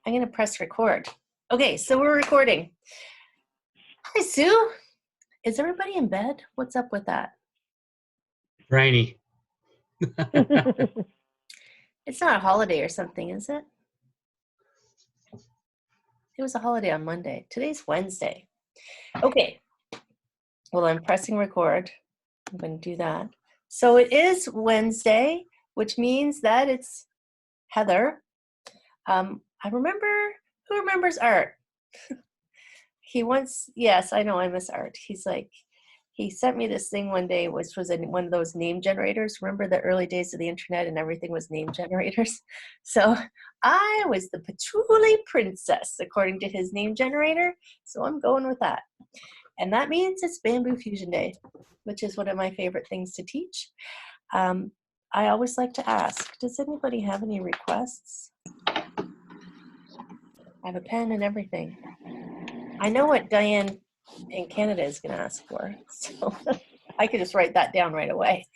I'm going to press record. Okay, so we're recording. Hi, Sue. Is everybody in bed? What's up with that? Rainy. It's not a holiday or something, is it? It was a holiday on Monday. Today's Wednesday. Okay. Well, I'm pressing record. I'm going to do that. So it is Wednesday, which means that it's Heather. I remember, who remembers Art? He once, yes, I know, I miss Art. He's like, he sent me this thing one day, which was one of those name generators. Remember the early days of the internet and everything was name generators? So I was the patchouli princess, according to his name generator. So I'm going with that. And that means it's Bamboo Fusion Day, which is one of my favorite things to teach. I always like to ask, does anybody have any requests? I have a pen and everything. I know what Diane in Canada is going to ask for, so I could just write that down right away.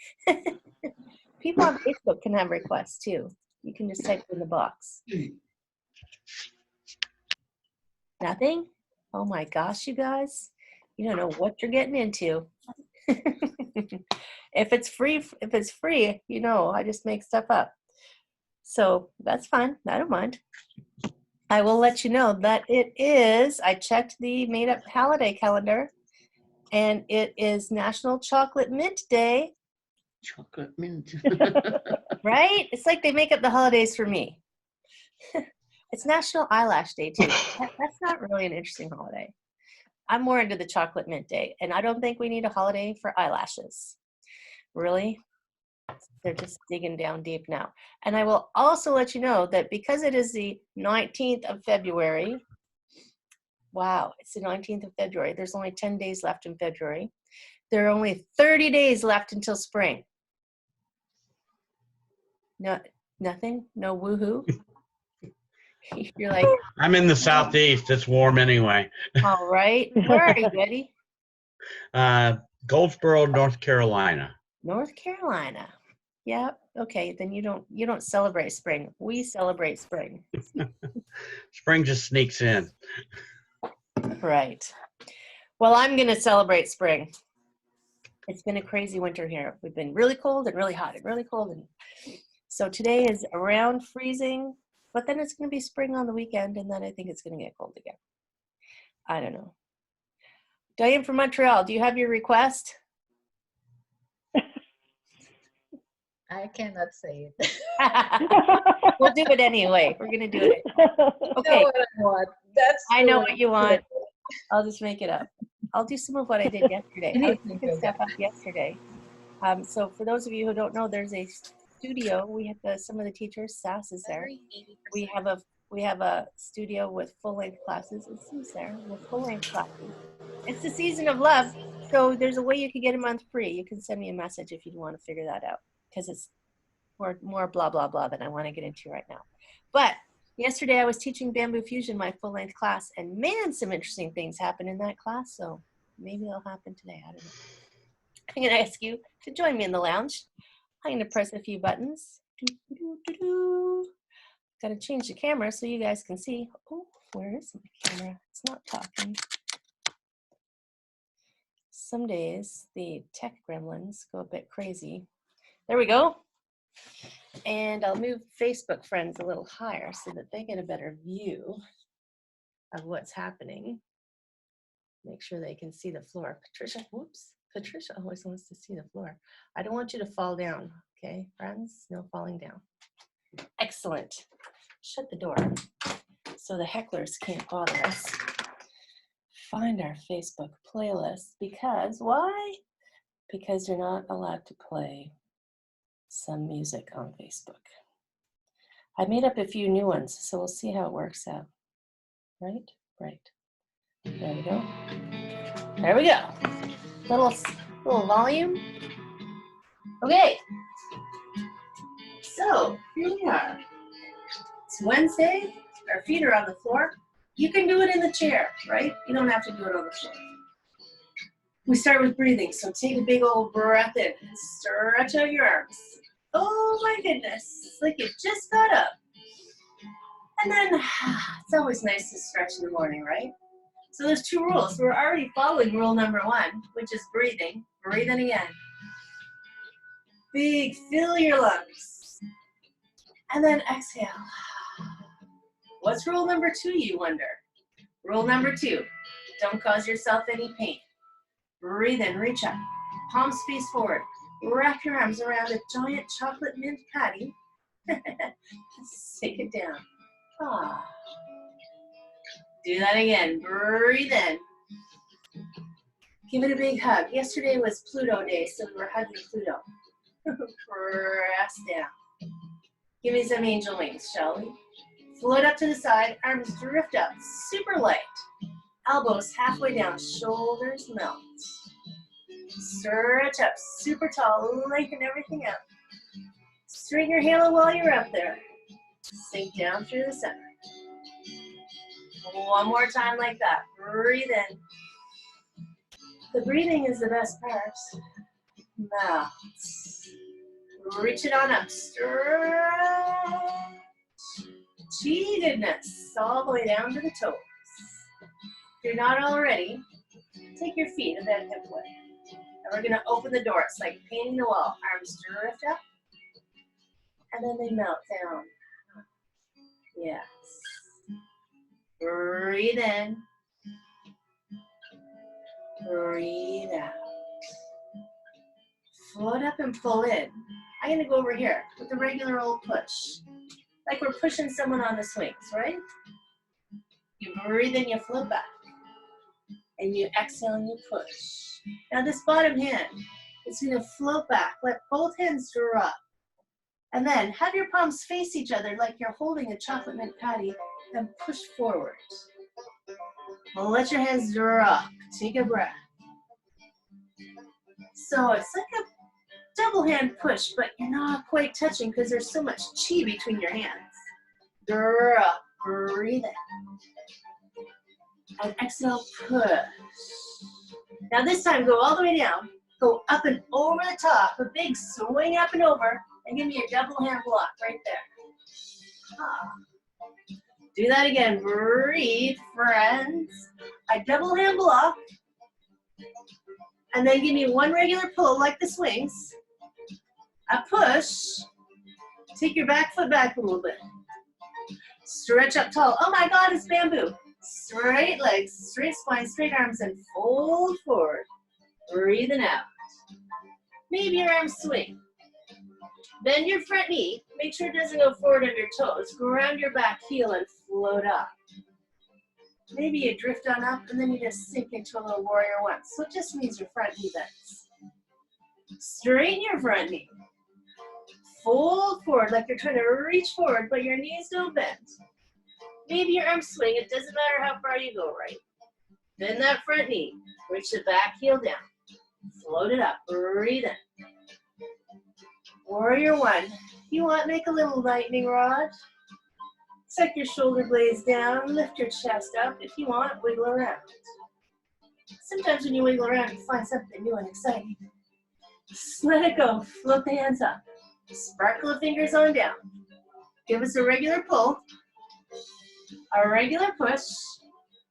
People on Facebook can have requests too. You can just type in the box. Nothing? Oh my gosh, you guys. You don't know what you're getting into. If it's free, you know, I just make stuff up. So that's fine. I don't mind. I will let you know that it is, I checked the made-up holiday calendar, and it is National Chocolate Mint Day. Chocolate mint. Right? It's like they make up the holidays for me. It's National Eyelash Day, too. That's not really an interesting holiday. I'm more into the Chocolate Mint Day, and I don't think we need a holiday for eyelashes. Really? They're just digging down deep now. And I will also let you know that because it is the 19th of February, wow, it's the 19th of February. There's only 10 days left in February. There are only 30 days left until spring. No, nothing? No woohoo? You're like, I'm in the southeast. It's warm anyway. all right. Where are you, Betty? Goldsboro, North Carolina. North Carolina. Yep. Okay, then you don't celebrate spring. We celebrate spring. Spring just sneaks in. Right. Well, I'm going to celebrate spring. It's been a crazy winter here. We've been really cold and really hot and really cold. And so today is around freezing, but then it's going to be spring on the weekend, and then I think it's going to get cold again. I don't know. Diane from Montreal, do you have your request? I cannot say it. We'll do it anyway. We're going to do it anyway. Okay. I know what I want. I know what you want. I'll just make it up. I'll do some of what I did yesterday. I was picking stuff up yesterday. So for those of you who don't know, there's a studio. We have some of the teachers. Sass is there. We have a studio with full-length classes. It's there with full-length classes. It's the season of love, so there's a way you can get a month free. You can send me a message if you want to figure that out, because it's more blah blah blah than I want to get into right now. But yesterday I was teaching Bamboo Fusion, my full-length class, and man, some interesting things happened in that class. So maybe they'll happen today. I don't know. I'm going to ask you to join me in the lounge. I'm going to press a few buttons. Got to change the camera so you guys can see. Oh, where is my camera? It's not talking. Some days the tech gremlins go a bit crazy. There we go. And I'll move Facebook friends a little higher so that they get a better view of what's happening. Make sure they can see the floor. Patricia, whoops. Patricia always wants to see the floor. I don't want you to fall down, okay, friends? No falling down. Excellent. Shut the door so the hecklers can't bother us. Find our Facebook playlist because, why? Because you're not allowed to play some music on Facebook. I made up a few new ones, so we'll see how it works out. Right? Right. There we go. There we go. Little volume. Okay. So here we are. It's Wednesday. Our feet are on the floor. You can do it in the chair, right? You don't have to do it on the floor. We start with breathing. So take a big old breath in. Stretch out your arms. Oh my goodness. It's like you just got up. And then it's always nice to stretch in the morning, right? So there's 2 rules. We're already following rule number 1, which is breathing. Breathe in again. Big, fill your lungs. And then exhale. What's rule number 2, you wonder? Rule number 2, don't cause yourself any pain. Breathe in, reach up. Palms face forward. Wrap your arms around a giant chocolate mint patty. Take it down. Ah. Do that again. Breathe in. Give it a big hug. Yesterday was Pluto Day, so we were hugging Pluto. Press down. Give me some angel wings, shall we? Float up to the side, arms drift up, super light. Elbows halfway down, shoulders melt. Stretch up, super tall, lengthen everything out. Straighten your halo while you're up there. Sink down through the center. One more time like that. Breathe in. The breathing is the best part. Now, reach it on up. Stretch. Chi goodness. All the way down to the toes. If you're not already, take your feet about hip width. And we're going to open the door. It's like painting the wall. Arms drift up. And then they melt down. Yes. Breathe in. Breathe out. Float up and pull in. I'm going to go over here with a regular old push. Like we're pushing someone on the swings, right? You breathe in, you float back. And you exhale and you push. Now this bottom hand is going to float back. Let both hands drop. And then have your palms face each other like you're holding a chocolate mint patty and push forward. Well, let your hands drop. Take a breath. So it's like a double hand push, but you're not quite touching because there's so much chi between your hands. Drop. Breathe in. And exhale, push. Now this time, go all the way down. Go up and over the top. A big swing up and over. And give me a double hand block right there. Ah. Do that again. Breathe, friends. A double hand block. And then give me one regular pull like the swings. A push. Take your back foot back a little bit. Stretch up tall. Oh my God, it's bamboo. Straight legs, straight spine, straight arms, and fold forward. Breathing out. Maybe your arms swing. Bend your front knee. Make sure it doesn't go forward on your toes. Ground your back heel and float up. Maybe you drift on up and then you just sink into a little warrior 1. So it just means your front knee bends. Straighten your front knee. Fold forward like you're trying to reach forward, but your knees don't bend. Maybe your arms swing. It doesn't matter how far you go, right? Bend that front knee. Reach the back heel down. Float it up. Breathe in. Warrior 1. You want make a little lightning rod. Suck your shoulder blades down. Lift your chest up. If you want, wiggle around. Sometimes when you wiggle around, you find something new and exciting. Just let it go. Float the hands up. Sparkle the fingers on down. Give us a regular pull. A regular push.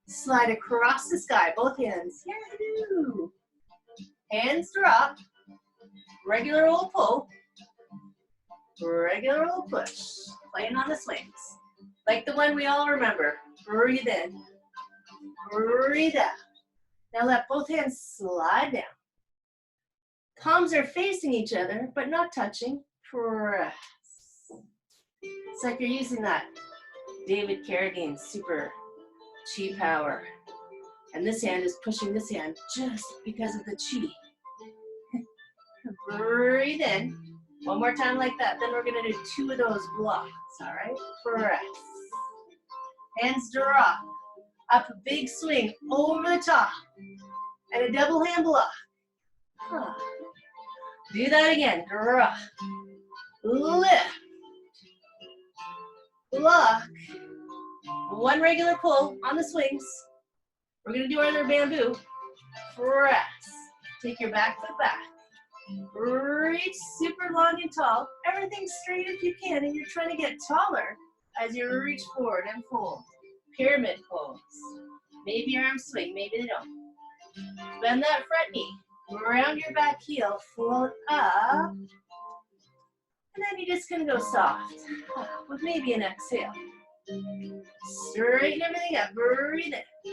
Slide across the sky. Both hands. Yahoo! Hands drop. Regular old pull. Regular old push. Playing on the swings. Like the one we all remember. Breathe in. Breathe out. Now let both hands slide down. Palms are facing each other, but not touching. Press. It's like you're using that David Carradine super chi power. And this hand is pushing this hand just because of the chi. Breathe in. One more time like that. Then we're going to do 2 of those blocks, all right? Press. Hands drop. Up a big swing over the top. And a double hand block. Do that again. Drop. Lift. Block. One regular pull on the swings. We're going to do our other bamboo. Press. Take your back foot back. Reach super long and tall. Everything straight if you can, and you're trying to get taller. as you reach forward and fold. Pyramid pose. Maybe your arms swing, maybe they don't. Bend that front knee. Round your back heel, float up. And then you're just gonna go soft with maybe an exhale. Straighten everything up, breathe in.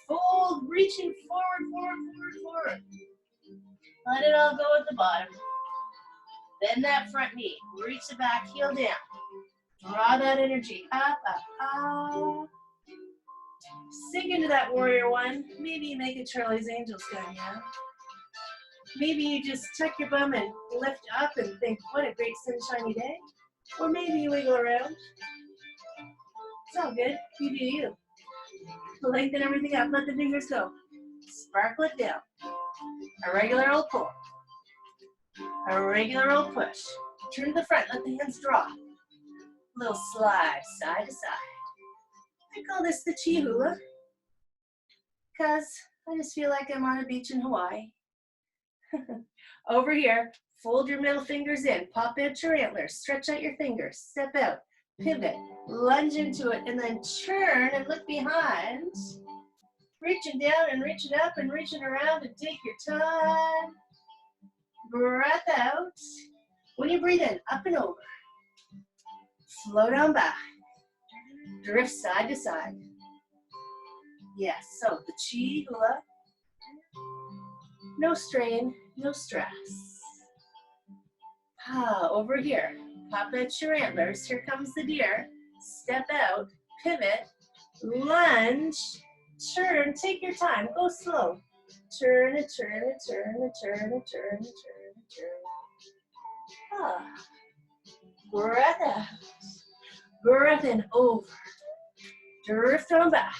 Fold, reaching forward, forward, forward, forward. Let it all go at the bottom. Bend that front knee, reach the back heel down. Draw that energy up, up, up. Sink into that warrior one. Maybe you make it Charlie's Angels gun, yeah? Maybe you just tuck your bum and lift up and think, what a great sunshiny day. Or maybe you wiggle around. It's all good. You do you. Lengthen everything up. Let the fingers go. Sparkle it down. A regular old pull. A regular old push. Turn to the front. Let the hands drop. Little slide side to side. I call this the chi hula because I just feel like I'm on a beach in Hawaii. Over here, fold your middle fingers in, pop out your antlers, stretch out your fingers, step out, pivot, lunge into it, and then turn and look behind. Reaching down and reaching up and reaching around and take your time. Breath out. When you breathe in, up and over. Slow down back. Drift side to side. Yes, so the chi hula. No strain, no stress. Over here, pop out your antlers. Here comes the deer. Step out, pivot, lunge, turn, take your time, go slow. Turn and turn and turn and turn and turn and turn and turn. Breath out. Breath in, over. Drift on back.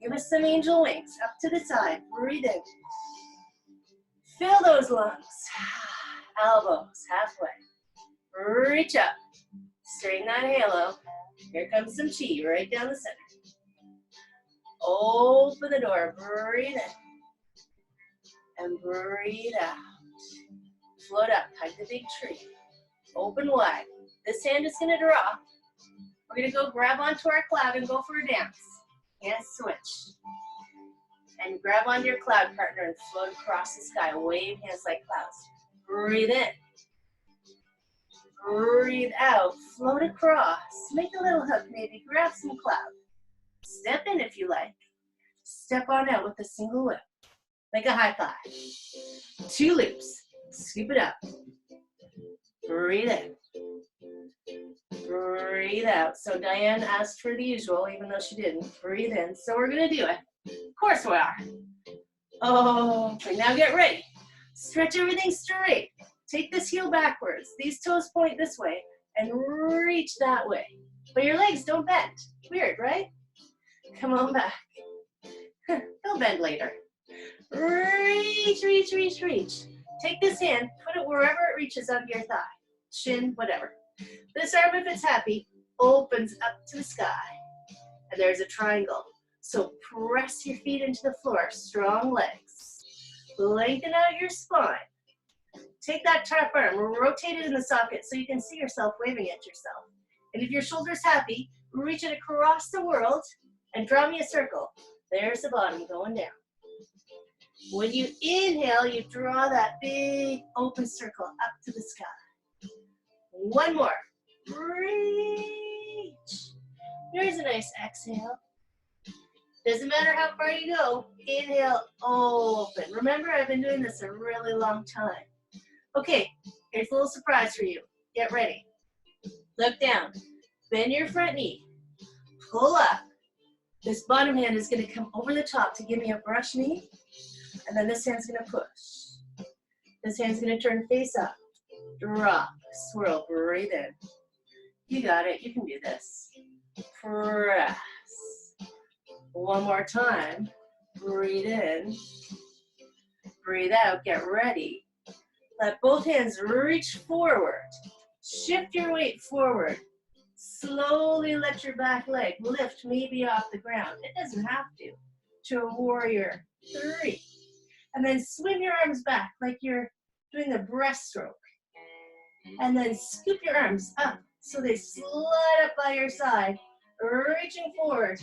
Give us some angel wings, up to the side, breathe in. Fill those lungs. Elbows, halfway. Reach up. Straighten that halo. Here comes some chi, right down the center. Open the door, breathe in. And breathe out. Float up, hug the big tree. Open wide. This hand is gonna draw. We're gonna go grab onto our cloud and go for a dance. Hands switch. And grab onto your cloud partner and float across the sky. Wave hands like clouds. Breathe in. Breathe out. Float across. Make a little hook maybe. Grab some cloud. Step in if you like. Step on out with a single whip. Like a high five. 2 loops. Scoop it up. Breathe in. Breathe out. So Diane asked for the usual, even though she didn't. Breathe in. So we're going to do it. Of course we are. Okay, now get ready. Stretch everything straight. Take this heel backwards. These toes point this way and reach that way. But your legs don't bend. Weird, right? Come on back. They'll bend later. Reach, reach, reach, reach. Take this hand, put it wherever it reaches up your thigh, shin, whatever. This arm, if it's happy, opens up to the sky. And there's a triangle. So press your feet into the floor, strong legs. Lengthen out your spine. Take that top arm, rotate it in the socket so you can see yourself waving at yourself. And if your shoulder's happy, reach it across the world and draw me a circle. There's the bottom going down. When you inhale, you draw that big open circle up to the sky. One more. Reach. There's a nice exhale. Doesn't matter how far you go. Inhale, open. Remember, I've been doing this a really long time. Okay, here's a little surprise for you. Get ready. Look down. Bend your front knee. Pull up. This bottom hand is going to come over the top to give me a brush knee. And then this hand's going to push. This hand's going to turn face up. Drop. Swirl. Breathe in. You got it. You can do this. Press. One more time. Breathe in. Breathe out. Get ready. Let both hands reach forward. Shift your weight forward. Slowly let your back leg lift maybe off the ground. It doesn't have to a warrior 3. And then swing your arms back like you're doing a breaststroke. And then scoop your arms up, So they slide up by your side, reaching forward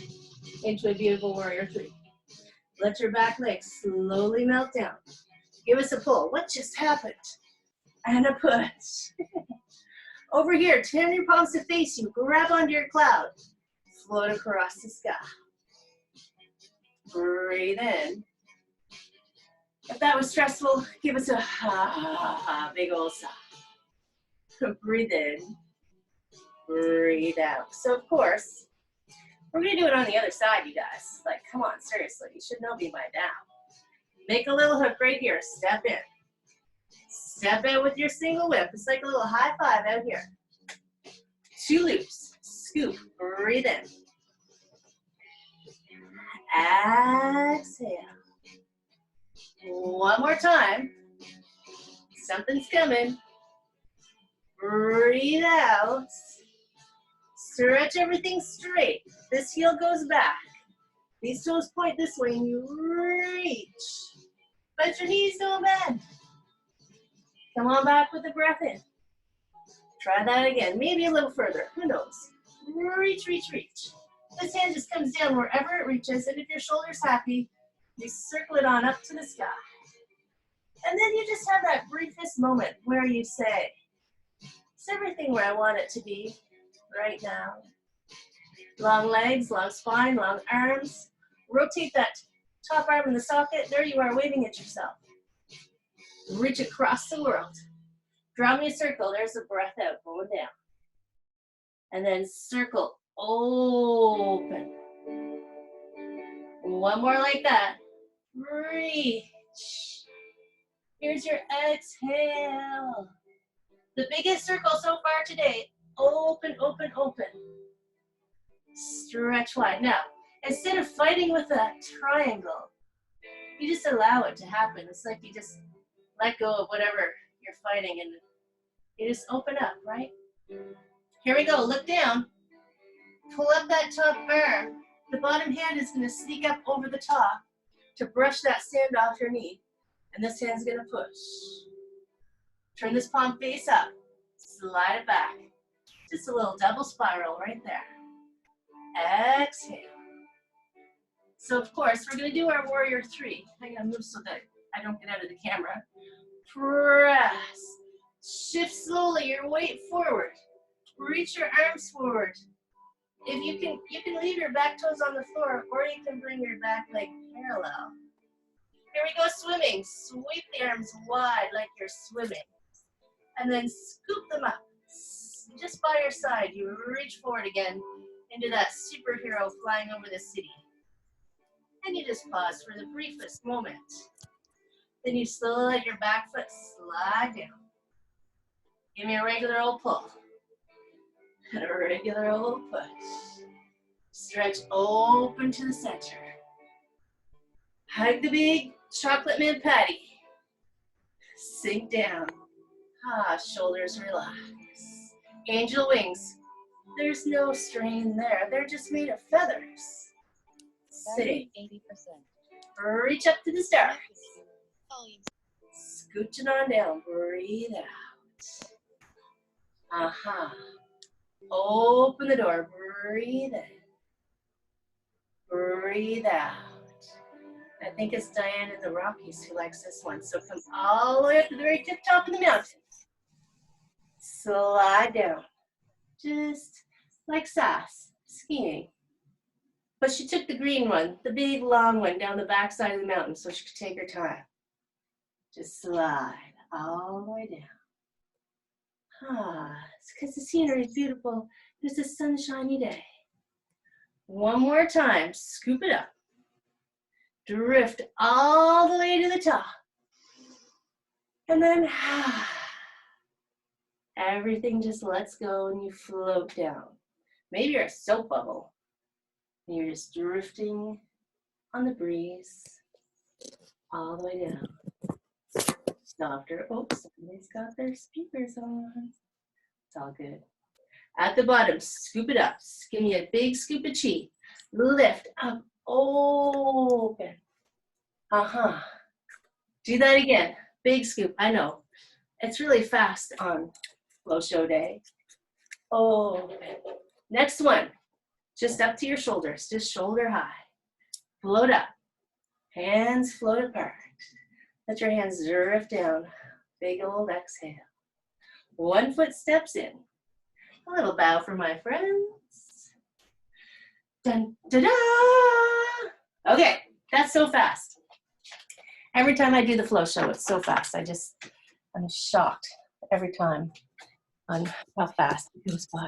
into a beautiful warrior three. Let your back leg slowly melt down. Give us a pull. What just happened? And a push. Over here, turn your palms to face you. Grab onto your cloud. Float across the sky. Breathe in. If that was stressful, give us a big old sigh. Breathe in. Breathe out. So of course, we're gonna do it on the other side, you guys. Like, come on, seriously, you should know me by now. Make a little hook right here, step in. Step in with your single whip. It's like a little high five out here. 2 loops, scoop, breathe in. Exhale. One more time. Something's coming. Breathe out. Stretch everything straight. This heel goes back. These toes point this way and you reach. But your knees don't bend. Come on back with the breath in. Try that again. Maybe a little further. Who knows? Reach, reach, reach. This hand just comes down wherever it reaches. And if your shoulder's happy, you circle it on up to the sky. And then you just have that briefest moment where you say, it's everything where I want it to be right now. Long legs, long spine, long arms. Rotate that top arm in the socket. There you are, waving at yourself. Reach across the world. Draw me a circle. There's the breath out, going down. And then circle, open. One more like that. Reach. Here's your exhale. The biggest circle so far today. Open, open, open. Stretch wide. Now, instead of fighting with a triangle, you just allow it to happen. It's like you just let go of whatever you're fighting and you just open up, right? Here we go. Look down. Pull up that top arm. The bottom hand is going to sneak up over the top to brush that sand off your knee. And this hand's going to push. Turn this palm face up. Slide it back. Just a little double spiral right there. Exhale. So of course, we're going to do our warrior three. I'm going to move so that I don't get out of the camera. Press. Shift slowly your weight forward. Reach your arms forward. If you can leave your back toes on the floor, or you can bring your back leg parallel. Here we go, swimming. Sweep the arms wide like you're swimming. And then scoop them up. Just by your side, you reach forward again into that superhero flying over the city. And you just pause for the briefest moment. Then you slowly let your back foot slide down. Give me a regular old pull. And a regular old push. Stretch open to the center. Hug the big chocolate mint patty. Sink down. Shoulders relax. Angel wings. There's no strain there. They're just made of feathers. Sitting. 80%. Reach up to the stars. Scooching on down. Breathe out. Open the door. Breathe in. Breathe out. I think it's Diane in the Rockies who likes this one. So come all the way up to the very tip top of the mountain. Slide down. Just like Sass, skiing. But she took the green one, the big long one, down the back side of the mountain so she could take her time. Just slide all the way down. It's because the scenery is beautiful. It's a sunshiny day. One more time, scoop it up. Drift all the way to the top. And then everything just lets go and you float down. Maybe you're a soap bubble. And you're just drifting on the breeze all the way down. Softer. Oh, somebody's got their speakers on. It's all good. At the bottom, scoop it up. Give me a big scoop of chi. Lift up, open. Do that again. Big scoop. I know. It's really fast on flow show day. Oh, okay. Next one. Just up to your shoulders, just shoulder high. Float up. Hands float apart. Let your hands drift down. Big old exhale. One foot steps in. A little bow for my friends. Dun, da, da. Okay, that's so fast. Every time I do the flow show, it's so fast. I'm shocked every time on how fast it goes by.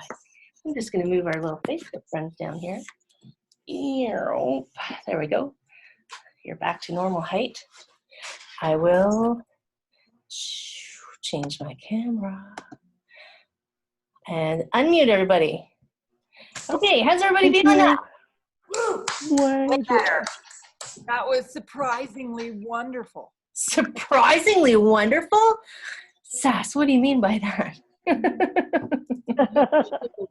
I'm just going to move our little Facebook friends down here. There we go. You're back to normal height. I will change my camera and unmute everybody. Okay, how's everybody feeling now? Way better. That was surprisingly wonderful. Surprisingly wonderful? Sass, what do you mean by that?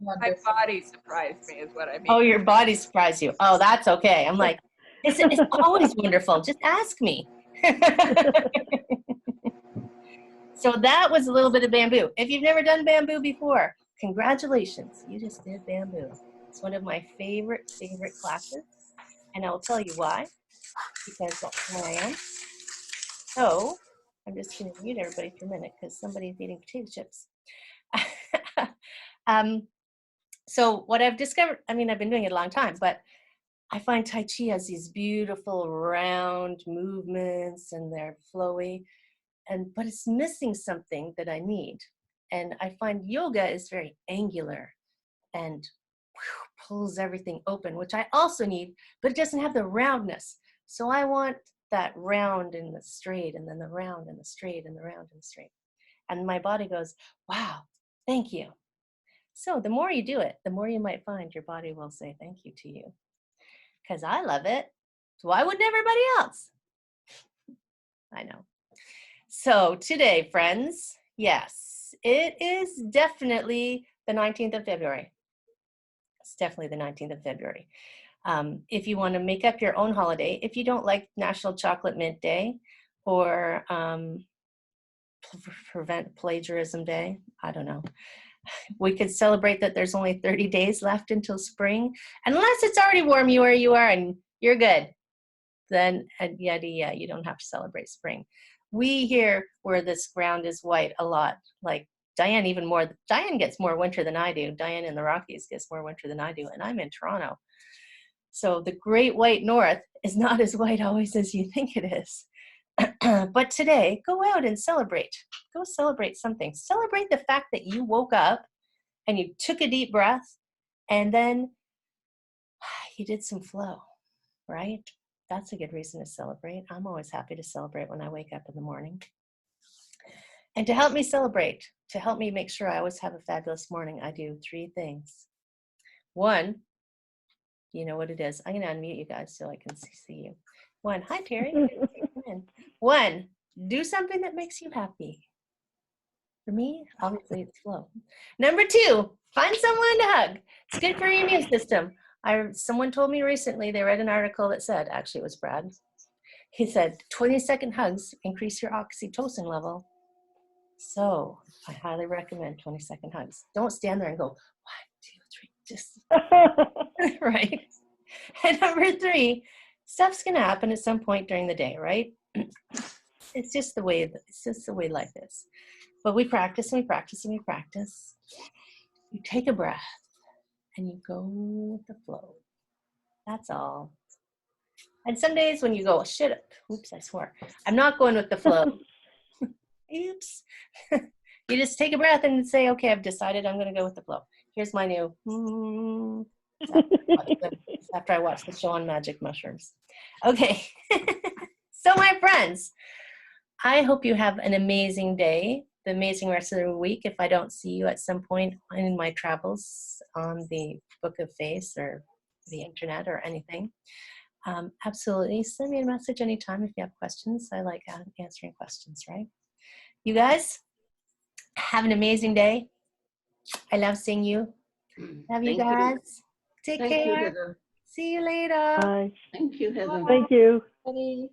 My body surprised me is what I mean. Oh, your body surprised you. Oh, that's okay. I'm like, it's always wonderful. Just ask me. So that was a little bit of bamboo. If you've never done bamboo before, congratulations. You just did bamboo. It's one of my favorite classes. And I'll tell you why. Because that's who I am. So I'm just going to mute everybody for a minute because somebody's eating potato chips. So what I've discovered, I mean, I've been doing it a long time, but I find Tai Chi has these beautiful round movements and they're flowy, but it's missing something that I need. And I find yoga is very angular and pulls everything open, which I also need, but it doesn't have the roundness. So I want that round and the straight, and then the round and the straight, and the round and the straight. And my body goes, wow, thank you. So the more you do it, the more you might find your body will say thank you to you. Because I love it. So why wouldn't everybody else? I know. So today, friends, yes, it is definitely the 19th of February. It's definitely the 19th of February. If you want to make up your own holiday, if you don't like National Chocolate Mint Day or Prevent Plagiarism Day, I don't know. We could celebrate that there's only 30 days left until spring. Unless it's already warm where you are and you're good. Then, yeah, you don't have to celebrate spring. We here where this ground is white a lot. Like Diane even more. Diane gets more winter than I do. Diane in the Rockies gets more winter than I do. And I'm in Toronto. So the great white north is not as white always as you think it is. But today, go out and celebrate. Go celebrate something. Celebrate the fact that you woke up and you took a deep breath and then you did some flow, right? That's a good reason to celebrate. I'm always happy to celebrate when I wake up in the morning. And to help me celebrate, to help me make sure I always have a fabulous morning, I do 3 things. 1, you know what it is. I'm going to unmute you guys so I can see you. 1, hi, Terry. 1, do something that makes you happy. For me, obviously, it's flow. Number 2, find someone to hug. It's good for your immune system. Someone told me recently, they read an article that said, actually it was Brad, he said 20-second hugs increase your oxytocin level. So I highly recommend 20-second hugs. Don't stand there and go, 1, 2, 3, just, right? And number 3, stuff's gonna happen at some point during the day, right? It's just the way life is. But we practice and we practice and we practice. You take a breath and you go with the flow. That's all. And some days when you go, shit, oops, I swore. I'm not going with the flow. Oops. You just take a breath and say, okay, I've decided I'm going to go with the flow. Here's my new, after I watch the show on magic mushrooms. Okay. So my friends, I hope you have an amazing day, the amazing rest of the week. If I don't see you at some point in my travels on the Book of Face or the internet or anything, absolutely send me a message anytime if you have questions. I like answering questions, right? You guys, have an amazing day. I love seeing you. Love you guys. Take care. Thank you, Heather. See you later. Thank you, Heather. Bye. Thank you. Honey.